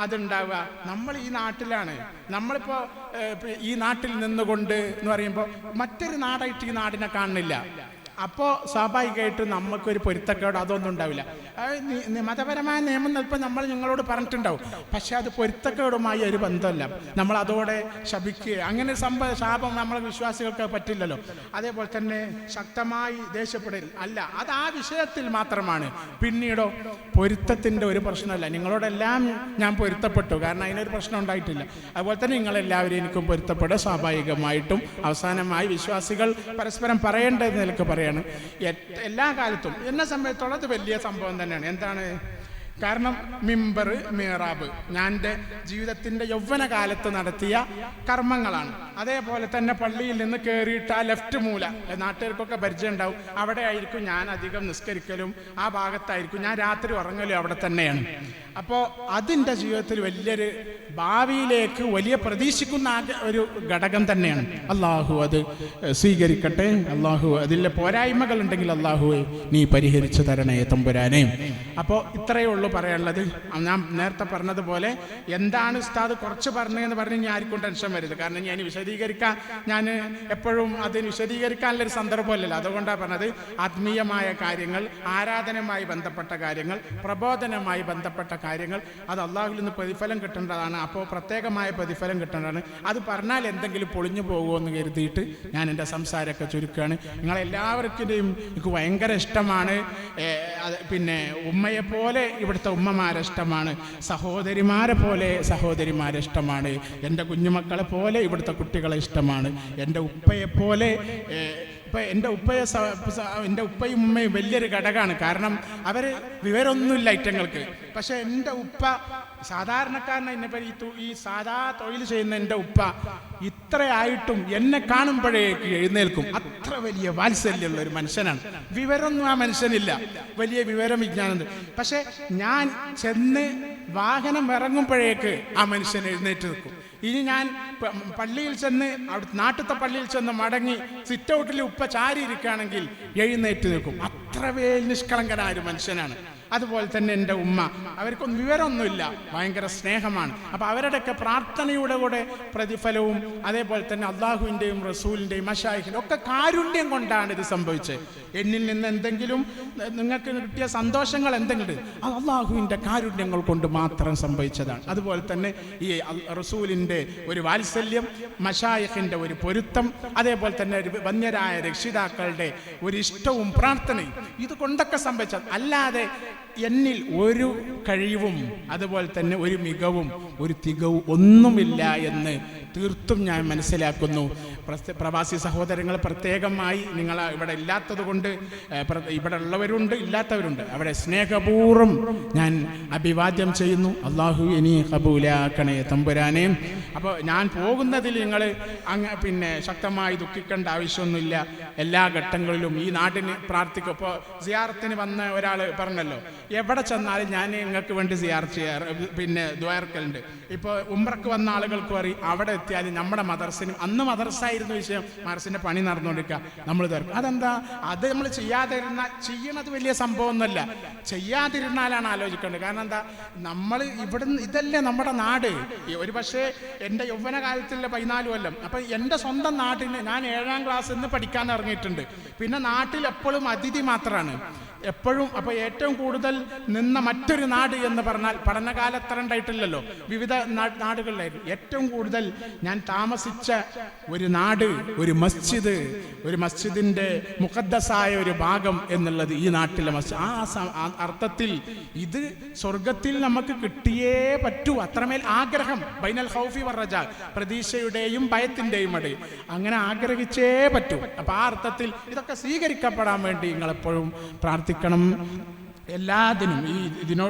അതുണ്ടാവുക? നമ്മൾ ഈ നാട്ടിലാണ്. നമ്മളിപ്പോൾ ഈ നാട്ടിൽ നിന്നുകൊണ്ട് എന്ന് പറയുമ്പോൾ മറ്റൊരു നാടായിട്ട് ഈ നാടിനെ കാണുന്നില്ല. അപ്പോൾ സ്വാഭാവികമായിട്ടും നമുക്കൊരു പൊരുത്തക്കേട് അതൊന്നും ഉണ്ടാവില്ല. മതപരമായ നിയമം ചിലപ്പോൾ നമ്മൾ നിങ്ങളോട് പറഞ്ഞിട്ടുണ്ടാവും, പക്ഷെ അത് പൊരുത്തക്കേടുമായി ഒരു ബന്ധമല്ല. നമ്മൾ അതോടെ ശപിക്കുക, അങ്ങനെ ശാപം നമ്മളെ വിശ്വാസികൾക്ക് പറ്റില്ലല്ലോ. അതേപോലെ തന്നെ ശക്തമായി ദേഷ്യപ്പെടൽ അല്ല, അത് ആ വിഷയത്തിൽ മാത്രമാണ്. പിന്നീടോ പൊരുത്തത്തിൻ്റെ ഒരു പ്രശ്നമല്ല. നിങ്ങളോടെല്ലാം ഞാൻ പൊരുത്തപ്പെട്ടു, കാരണം അതിനൊരു പ്രശ്നം ഉണ്ടായിട്ടില്ല. അതുപോലെ തന്നെ നിങ്ങളെല്ലാവരും എനിക്കും പൊരുത്തപ്പെടുക സ്വാഭാവികമായിട്ടും. അവസാനമായി വിശ്വാസികൾ പരസ്പരം പറയേണ്ടത് നിലക്ക് പറയാം. എല്ലാ കാലത്തും എന്നെ സംബന്ധിച്ചോളം അത് വലിയ സംഭവം തന്നെയാണ്. എന്താണ് കാരണം? മിമ്പർ, മിഹ്റാബ് ഞാൻ എൻ്റെ ജീവിതത്തിൻ്റെ യൗവന കാലത്ത് നടത്തിയ കർമ്മങ്ങളാണ്. അതേപോലെ തന്നെ പള്ളിയിൽ നിന്ന് കയറിയിട്ട് ആ ലെഫ്റ്റ് മൂല, നാട്ടുകാർക്കൊക്കെ പരിചയം ഉണ്ടാവും, അവിടെ ആയിരിക്കും ഞാൻ അധികം നിസ്കരിക്കലും, ആ ഭാഗത്തായിരിക്കും ഞാൻ രാത്രി ഉറങ്ങലും അവിടെ തന്നെയാണ്. അപ്പോൾ അതിൻ്റെ ജീവിതത്തിൽ വലിയൊരു ഭാവിയിലേക്ക് വലിയ പ്രതീക്ഷിക്കുന്ന ഒരു ഘടകം തന്നെയാണ്. അള്ളാഹു അത് സ്വീകരിക്കട്ടെ. അള്ളാഹു അതിലെ പോരായ്മകൾ ഉണ്ടെങ്കിൽ അള്ളാഹുവെ നീ പരിഹരിച്ചു തരണേ തമ്പുരാനെ. അപ്പോൾ ഇത്രയേ ഉള്ളൂ പറയാനുള്ളത്. ഞാൻ നേരത്തെ പറഞ്ഞതുപോലെ എന്താണ് ഉസ്താദ് കുറച്ച് പറഞ്ഞതെന്ന് പറഞ്ഞ് ഞാൻ ആർക്കും ടെൻഷൻ വരരുത്. കാരണം ഞാൻ വിശദീകരിക്കാൻ എപ്പോഴും അതിന് വിശദീകരിക്കാനുള്ളൊരു സന്ദർഭമല്ലല്ലോ. അതുകൊണ്ടാണ് പറഞ്ഞത്, ആത്മീയമായ കാര്യങ്ങൾ, ആരാധനയുമായി ബന്ധപ്പെട്ട കാര്യങ്ങൾ, പ്രബോധനവുമായി ബന്ധപ്പെട്ട കാര്യങ്ങൾ, അത് അള്ളാഹുവിൽ നിന്ന് പ്രതിഫലം കിട്ടേണ്ടതാണ്. അപ്പോൾ പ്രത്യേകമായ പ്രതിഫലം കിട്ടേണ്ടതാണ്. അത് പറഞ്ഞാൽ എന്തെങ്കിലും പൊളിഞ്ഞു പോകുമെന്ന് കരുതിയിട്ട് ഞാൻ എൻ്റെ സംസാരമൊക്കെ ചുരുക്കുകയാണ്. നിങ്ങളെല്ലാവർക്കും എനിക്ക് ഭയങ്കര ഇഷ്ടമാണ്. പിന്നെ ഉമ്മയെപ്പോലെ ഇവിടുത്തെ ഉമ്മമാരെ ഇഷ്ടമാണ്, സഹോദരിമാരെ പോലെ സഹോദരിമാരെ ഇഷ്ടമാണ്, എൻ്റെ കുഞ്ഞുമക്കളെ പോലെ ഇവിടുത്തെ കുട്ടികളെ ഇഷ്ടമാണ്, എൻ്റെ ഉപ്പയെപ്പോലെ. ഇപ്പം എൻ്റെ ഉപ്പയും ഉമ്മയും വലിയൊരു ഘടകമാണ്. കാരണം അവർ വിവരമൊന്നുമില്ല ഐറ്റങ്ങൾക്ക്. പക്ഷെ എൻ്റെ ഉപ്പ സാധാരണക്കാരനെ എന്നെപ്പറ്റി ഈ സാധാ തൊഴിൽ ചെയ്യുന്ന എൻ്റെ ഉപ്പ ഇത്രയായിട്ടും എന്നെ കാണുമ്പോഴേക്ക് എഴുന്നേൽക്കും. അത്ര വലിയ വാത്സല്യമുള്ള ഒരു മനുഷ്യനാണ്. വിവരമൊന്നും ആ മനുഷ്യനില്ല, വലിയ വിവരം വിജ്ഞാനം. പക്ഷെ ഞാൻ ചെന്ന് വാഹനം ഇറങ്ങുമ്പോഴേക്ക് ആ മനുഷ്യൻ എഴുന്നേറ്റ് നിൽക്കും. ഇനി ഞാൻ പള്ളിയിൽ ചെന്ന് അവിടെ നാട്ടിലത്തെ പള്ളിയിൽ ചെന്ന് മടങ്ങി സിറ്റ് ഔട്ടിൽ ഉപ്പ ചാരി ഇരിക്കുകയാണെങ്കിൽ എഴുന്നേറ്റ് നിൽക്കും. അത്ര നിഷ്കളങ്കനായ ഒരു മനുഷ്യനാണ്. അതുപോലെ തന്നെ എൻ്റെ ഉമ്മ, അവർക്കൊന്നും വിവരമൊന്നുമില്ല, ഭയങ്കര സ്നേഹമാണ്. അപ്പോൾ അവരുടെയൊക്കെ പ്രാർത്ഥനയുടെ കൂടെ പ്രതിഫലവും അതേപോലെ തന്നെ അള്ളാഹുവിൻ്റെയും റസൂലിൻ്റെയും മശായിഖിൻ്റെ ഒക്കെ കാരുണ്യം കൊണ്ടാണ് ഇത് സംഭവിച്ചത്. എന്നിൽ നിന്ന് എന്തെങ്കിലും നിങ്ങൾക്ക് കിട്ടിയ സന്തോഷങ്ങൾ എന്തെങ്കിലും അത് അള്ളാഹുവിൻ്റെ കാരുണ്യങ്ങൾ കൊണ്ട് മാത്രം സംഭവിച്ചതാണ്. അതുപോലെ തന്നെ ഈ റസൂലിൻ്റെ ഒരു വാത്സല്യം, മശായിഖിൻ്റെ ഒരു പൊരുത്തം, അതേപോലെ തന്നെ ഒരു വന്യരായ രക്ഷിതാക്കളുടെ ഒരു ഇഷ്ടവും പ്രാർത്ഥനയും, ഇത് കൊണ്ടൊക്കെ സംഭവിച്ചത്. അല്ലാതെ എന്നിൽ ഒരു കഴിവും അതുപോലെ തന്നെ ഒരു മികവും ഒരു തികവും ഒന്നുമില്ല എന്ന് തീർത്തും ഞാൻ മനസ്സിലാക്കുന്നു. പ്രവാസി സഹോദരങ്ങൾ പ്രത്യേകമായി നിങ്ങൾ ഇവിടെ ഇല്ലാത്തത് കൊണ്ട്, ഇവിടെ ഉള്ളവരുണ്ട് ഇല്ലാത്തവരുണ്ട്, അവിടെ സ്നേഹപൂർവ്വം ഞാൻ അഭിവാദ്യം ചെയ്യുന്നു. അള്ളാഹു ഇനി കബൂലാക്കണേ തമ്പുരാനെ. അപ്പോൾ ഞാൻ പോകുന്നതിൽ നിങ്ങൾ പിന്നെ ശക്തമായി ദുഃഖിക്കേണ്ട ആവശ്യമൊന്നുമില്ല. എല്ലാ ഘട്ടങ്ങളിലും ഈ നാടിന് പ്രാർത്ഥിക്കും. ഇപ്പോൾ സിയാറത്തിന് വന്ന ഒരാൾ പറഞ്ഞല്ലോ, എവിടെ ചെന്നാലും ഞാൻ നിങ്ങൾക്ക് വേണ്ടി സിയാറത്ത് ചെയ്യാറ്, പിന്നെ ദ്വാരക്കലുണ്ട്. ഇപ്പോൾ ഉംറക്ക് വന്ന ആളുകൾക്ക് പറയും, അവിടെ എത്തിയാലും നമ്മുടെ മദർസിനും, അന്ന് മദർസായിരുന്നു വിഷയം, മദർസിൻ്റെ പണി നടന്നുകൊണ്ടിരിക്കുക, നമ്മൾ തീർക്കും. അതെന്താ? അത് നമ്മൾ ചെയ്യണത് വലിയ സംഭവമൊന്നുമല്ല. ചെയ്യാതിരുന്നാലാണ് ആലോചിക്കേണ്ടത്. കാരണം എന്താ, നമ്മൾ ഇവിടുന്ന് ഇതല്ലേ നമ്മുടെ നാട്. ഒരു പക്ഷേ എൻ്റെ യൗവനകാലത്തിലെ 14 കൊല്ലം, അപ്പം എൻ്റെ സ്വന്തം നാട്ടിന് ഞാൻ 7ാം ക്ലാസ്സിൽ നിന്ന് പഠിക്കാൻ ഇറങ്ങിയിട്ടുണ്ട്. പിന്നെ നാട്ടിൽ എപ്പോഴും അതിഥി മാത്രമാണ്. എപ്പോഴും. അപ്പോൾ ഏറ്റവും കൂടുതൽ നിന്ന മറ്റൊരു നാട് എന്ന് പറഞ്ഞാൽ പഠനകാലത്ര ഉണ്ടായിട്ടില്ലല്ലോ, വിവിധ നാടുകളിലായിരുന്നു. ഏറ്റവും കൂടുതൽ ഞാൻ താമസിച്ച ഒരു നാട്, ഒരു മസ്ജിദിന്റെ മുഖദ്ദസായ ഒരു ഭാഗം എന്നുള്ളത് ഈ നാട്ടിലെ മസ്ജിദ്. ആ അർത്ഥത്തിൽ ഇത് സ്വർഗത്തിൽ നമുക്ക് കിട്ടിയേ പറ്റൂ, അത്രമേൽ ആഗ്രഹം. ബൈനൽ ഖൗഫി വറജാ, പ്രതീക്ഷയുടെയും ഭയത്തിന്റെയും ഇടയിൽ അങ്ങനെ ആഗ്രഹിച്ചേ പറ്റൂ. അപ്പൊ ആ അർത്ഥത്തിൽ ഇതൊക്കെ സ്വീകരിക്കപ്പെടാൻ വേണ്ടി നിങ്ങളെപ്പോഴും പ്രാർത്ഥിക്കണം. എല്ലാത്തിനും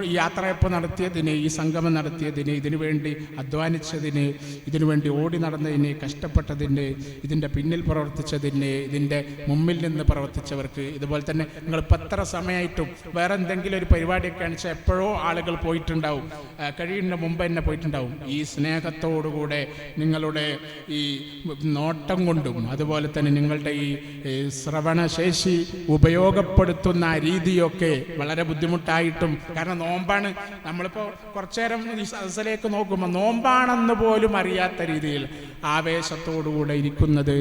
ഈ യാത്രയപ്പ് നടത്തിയതിന്, ഈ സംഗമം നടത്തിയതിന്, ഇതിനു വേണ്ടി അധ്വാനിച്ചതിന്, ഇതിനു വേണ്ടി ഓടി നടന്നതിന്, കഷ്ടപ്പെട്ടതിന്, ഇതിൻ്റെ പിന്നിൽ പ്രവർത്തിച്ചതിന്, ഇതിൻ്റെ മുമ്പിൽ നിന്ന് പ്രവർത്തിച്ചവർക്ക്, ഇതുപോലെ തന്നെ നിങ്ങളിപ്പോൾ എത്ര സമയമായിട്ടും വേറെ എന്തെങ്കിലും ഒരു പരിപാടിയൊക്കെ കാണിച്ചാൽ എപ്പോഴോ ആളുകൾ പോയിട്ടുണ്ടാവും, കഴിയുന്ന മുമ്പ് തന്നെ പോയിട്ടുണ്ടാവും. ഈ സ്നേഹത്തോടുകൂടെ നിങ്ങളുടെ ഈ നോട്ടം കൊണ്ടും അതുപോലെ തന്നെ നിങ്ങളുടെ ഈ ശ്രവണശേഷി ഉപയോഗപ്പെടുത്തുന്ന രീതിയൊക്കെ വളരെ ബുദ്ധിമുട്ടായിട്ടും, കാരണം നോമ്പാണ്. നമ്മളിപ്പോൾ കുറച്ചു നേരം ഈ സദസ്സിലേക്ക് നോക്കുമ്പോൾ നോമ്പാണെന്ന് പോലും അറിയാത്ത രീതിയിൽ ആവേശത്തോടുകൂടെ ഇരിക്കുന്നത്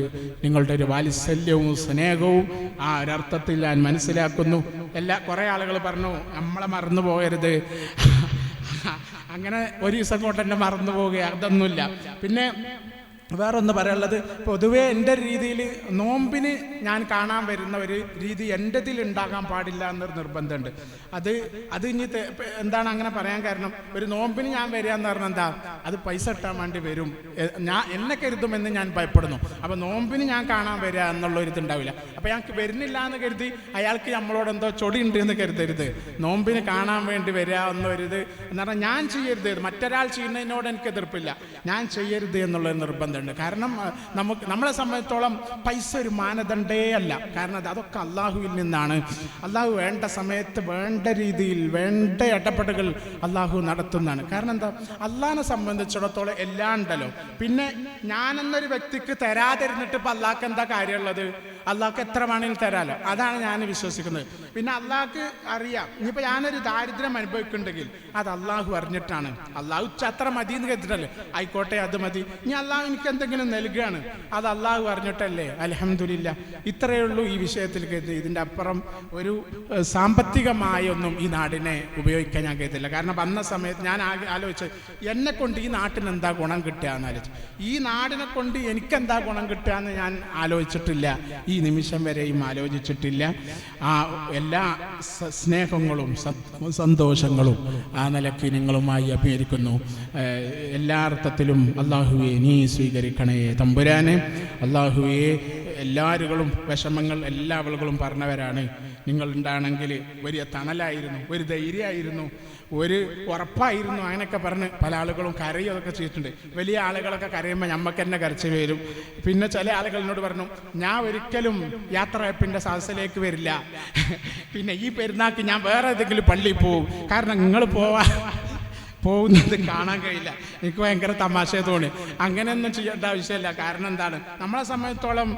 നിങ്ങളുടെ ഒരു വാത്സല്യവും സ്നേഹവും ആ ഒരർത്ഥത്തിൽ ഞാൻ മനസ്സിലാക്കുന്നു. കുറേ ആളുകൾ പറഞ്ഞു നമ്മളെ മറന്നു പോകരുത്, അങ്ങനെ ഒരു ദിവസം കൊണ്ട് തന്നെ മറന്നു പോവുക, അതൊന്നുമില്ല. പിന്നെ വേറൊന്ന് പറയാനുള്ളത്, പൊതുവേ എൻ്റെ രീതിയിൽ നോമ്പിന് ഞാൻ കാണാൻ വരുന്ന ഒരു രീതി എൻ്റെതിൽ ഉണ്ടാകാൻ പാടില്ല എന്നൊരു നിർബന്ധമുണ്ട്. അത് ഇനി എന്താണ് അങ്ങനെ പറയാൻ കാരണം, ഒരു നോമ്പിന് ഞാൻ വരിക എന്ന് പറഞ്ഞാൽ എന്താ, അത് പൈസ ഇട്ടാൻ വേണ്ടി വരും, എന്നെ കരുതുമെന്ന് ഞാൻ ഭയപ്പെടുന്നു. അപ്പോൾ നോമ്പിന് ഞാൻ കാണാൻ വരിക എന്നുള്ളൊരിതുണ്ടാവില്ല. അപ്പോൾ ഞങ്ങൾക്ക് വരുന്നില്ല എന്ന് കരുതി അയാൾക്ക് നമ്മളോട് എന്തോ ചൊടി ഉണ്ട് എന്ന് കരുതരുത്. നോമ്പിന് കാണാൻ വേണ്ടി വരിക എന്നൊരിത് എന്ന് പറഞ്ഞാൽ ഞാൻ ചെയ്യരുത്, മറ്റൊരാൾ ചെയ്യുന്നതിനോട് എനിക്ക് എതിർപ്പില്ല, ഞാൻ ചെയ്യരുത് എന്നുള്ളൊരു നിർബന്ധം. കാരണം നമ്മളെ സംബന്ധിച്ചോളം പൈസ ഒരു മാനദണ്ഡേ അല്ല. കാരണം അതൊക്കെ അള്ളാഹുവിൽ നിന്നാണ്. അള്ളാഹു വേണ്ട സമയത്ത് വേണ്ട രീതിയിൽ വേണ്ട ഇടപെടലുകൾ അള്ളാഹു നടത്തുന്നതാണ്. കാരണം എന്താ, അള്ളാഹിനെ സംബന്ധിച്ചിടത്തോളം എല്ലാം ഉണ്ടല്ലോ. പിന്നെ ഞാനെന്നൊരു വ്യക്തിക്ക് തരാതിരുന്നിട്ട് ഇപ്പം അള്ളാഹ്ക്ക് എന്താ കാര്യമുള്ളത്? അള്ളാഹ്ക്ക് എത്ര വേണമെങ്കിലും തരാമല്ലോ. അതാണ് ഞാൻ വിശ്വസിക്കുന്നത്. പിന്നെ അള്ളാഹ്ക്ക് അറിയാം, ഇനിയിപ്പോൾ ഞാനൊരു ദാരിദ്ര്യം അനുഭവിക്കുന്നുണ്ടെങ്കിൽ അത് അള്ളാഹു അറിഞ്ഞിട്ടാണ്. അള്ളാഹു അത്ര മതി എന്ന് കരുതിട്ടല്ലേ, ആയിക്കോട്ടെ അത് മതി. ഇനി അള്ളാഹു എനിക്ക് എന്തെങ്കിലും നൽകുകയാണ്, അത് അള്ളാഹു അറിഞ്ഞിട്ടല്ലേ, അൽഹംദുലില്ലാ. ഇത്രയേ ഉള്ളൂ ഈ വിഷയത്തിൽ കരുതി. ഇതിൻ്റെ അപ്പുറം ഒരു സാമ്പത്തികമായൊന്നും ഈ നാടിനെ ഉപയോഗിക്കാൻ ഞാൻ കരുതില്ല. കാരണം വന്ന സമയത്ത് ഞാൻ ആലോചിച്ചത്, എന്നെ കൊണ്ട് ഈ നാട്ടിന് എന്താ ഗുണം കിട്ടുക എന്ന് ആലോചിച്ചു. ഈ നാടിനെ കൊണ്ട് എനിക്കെന്താ ഗുണം കിട്ടുക എന്ന് ഞാൻ ആലോചിച്ചിട്ടില്ല, ഈ നിമിഷം വരെയും ആലോചിച്ചിട്ടില്ല. ആ എല്ലാ സ്നേഹങ്ങളും സന്തോഷങ്ങളും ആ നിലയ്ക്ക് നിങ്ങളുമായി അഭിനയിക്കുന്നു. എല്ലാ അർത്ഥത്തിലും അള്ളാഹുവെ നീ സ്വീകരിക്കണേ തമ്പുരാനെ. അള്ളാഹുവെ എല്ലാവരും വിഷമങ്ങൾ എല്ലാ ആളുകളും പറഞ്ഞവരാണ്. നിങ്ങളുണ്ടാണെങ്കിൽ വലിയ തണലായിരുന്നു, ഒരു ധൈര്യമായിരുന്നു, ഒരു ഉറപ്പായിരുന്നു, അങ്ങനെയൊക്കെ പറഞ്ഞ് പല ആളുകളും കരയൊക്കെ ചെയ്തിട്ടുണ്ട്. വലിയ ആളുകളൊക്കെ കരയുമ്പോൾ നമുക്ക് തന്നെ കരച്ചു വരും. പിന്നെ ചില ആളുകൾ എന്നോട് പറഞ്ഞു, ഞാൻ ഒരിക്കലും യാത്രയപ്പിൻ്റെ സദസ്സിലേക്ക് വരില്ല, പിന്നെ ഈ പെരുന്നാൾക്ക് ഞാൻ വേറെ ഏതെങ്കിലും പള്ളിയിൽ പോകും, കാരണം നിങ്ങൾ പോകുന്നത് കാണാൻ കഴിയില്ല. എനിക്ക് ഭയങ്കര തമാശ തോന്നി. അങ്ങനെയൊന്നും ചെയ്യേണ്ട ആവശ്യമില്ല. കാരണം എന്താണ്, നമ്മളെ സംബന്ധിച്ചോളം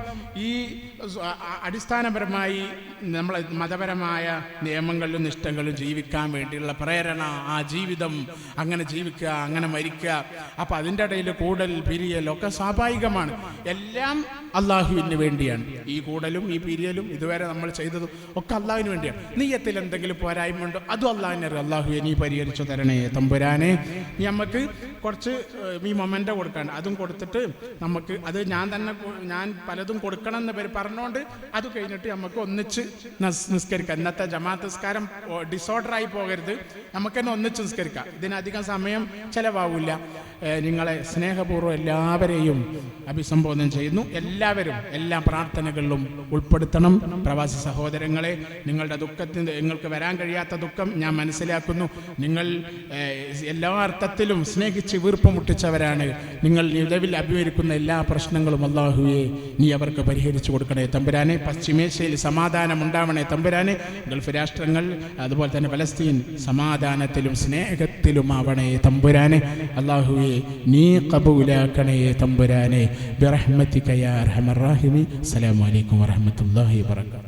ഈ അടിസ്ഥാനപരമായി നമ്മളെ മതപരമായ നിയമങ്ങളിലും നിഷ്ഠകളിലും ജീവിക്കാൻ വേണ്ടിയുള്ള പ്രേരണ, ആ ജീവിതം അങ്ങനെ ജീവിക്കുക, അങ്ങനെ മരിക്കുക. അപ്പം അതിൻ്റെ ഇടയിൽ കൂടൽ പിരിയലൊക്കെ സ്വാഭാവികമാണ്. എല്ലാം അള്ളാഹുവിന് വേണ്ടിയാണ്. ഈ കൂടലും ഈ പിരിയലും ഇതുവരെ നമ്മൾ ചെയ്തതും ഒക്കെ അള്ളാഹുവിന് വേണ്ടിയാണ്. നീയത്തിൽ എന്തെങ്കിലും പോരായ്മ ഉണ്ടോ അതും അള്ളാഹുവിനറിയാം. അള്ളാഹുവെ നീ പരിഹരിച്ചു തരണേ തമ്പുരാനെ. നമുക്ക് കുറച്ച് ഈ മൊമെൻ്റ് കൊടുക്കാണ്ട് അതും കൊടുത്തിട്ട് നമുക്ക് അത് ഞാൻ പലതും കൊടുക്കണം എന്ന് പേര് പറഞ്ഞുകൊണ്ട് അത് കഴിഞ്ഞിട്ട് നമുക്ക് ഒന്നിച്ച് നിസ്കരിക്കാം. ഇന്നത്തെ ജമാഅത്ത് നിസ്കാരം ഡിസോർഡറായി പോകരുത്, നമുക്ക് തന്നെ ഒന്നിച്ച് നിസ്കരിക്കാം. ഇതിനധികം സമയം ചിലവാകില്ല. നിങ്ങളെ സ്നേഹപൂർവ്വം എല്ലാവരെയും അഭിസംബോധന ചെയ്യുന്നു. എല്ലാവരും എല്ലാ പ്രാർത്ഥനകളിലും ഉൾപ്പെടുത്തണം. പ്രവാസി സഹോദരങ്ങളെ, നിങ്ങളുടെ ദുഃഖത്തിന്, നിങ്ങൾക്ക് വരാൻ കഴിയാത്ത ദുഃഖം ഞാൻ മനസ്സിലാക്കുന്നു. നിങ്ങൾ എല്ലാ അർത്ഥത്തിലും സ്നേഹിച്ച് വീർപ്പ് മുട്ടിച്ചവരാണ്. നിങ്ങൾ നിലവിൽ അഭിമുഖീകരിക്കുന്ന എല്ലാ പ്രശ്നങ്ങളും അല്ലാഹുവേ നീ അവർക്ക് പരിഹരിച്ചു കൊടുക്കണേ തമ്പുരാനെ. പശ്ചിമേഷ്യയിൽ സമാധാനം ഉണ്ടാവണേ തമ്പുരാനെ. ഗൾഫ് രാഷ്ട്രങ്ങൾ അതുപോലെ തന്നെ പലസ്തീൻ സമാധാനത്തിലും സ്നേഹത്തിലും ആവണേ തമ്പുരാനെ. അല്ലാഹുവേ നീ ഖബൂലാക്കണേ തമ്പുരാനെ. ബിറഹ്മതിക യാ അർഹമർ റഹീമീൻ. അസ്സലാമു അലൈക്കും വറഹ്മത്തുള്ളാഹി വബറകാതുഹു.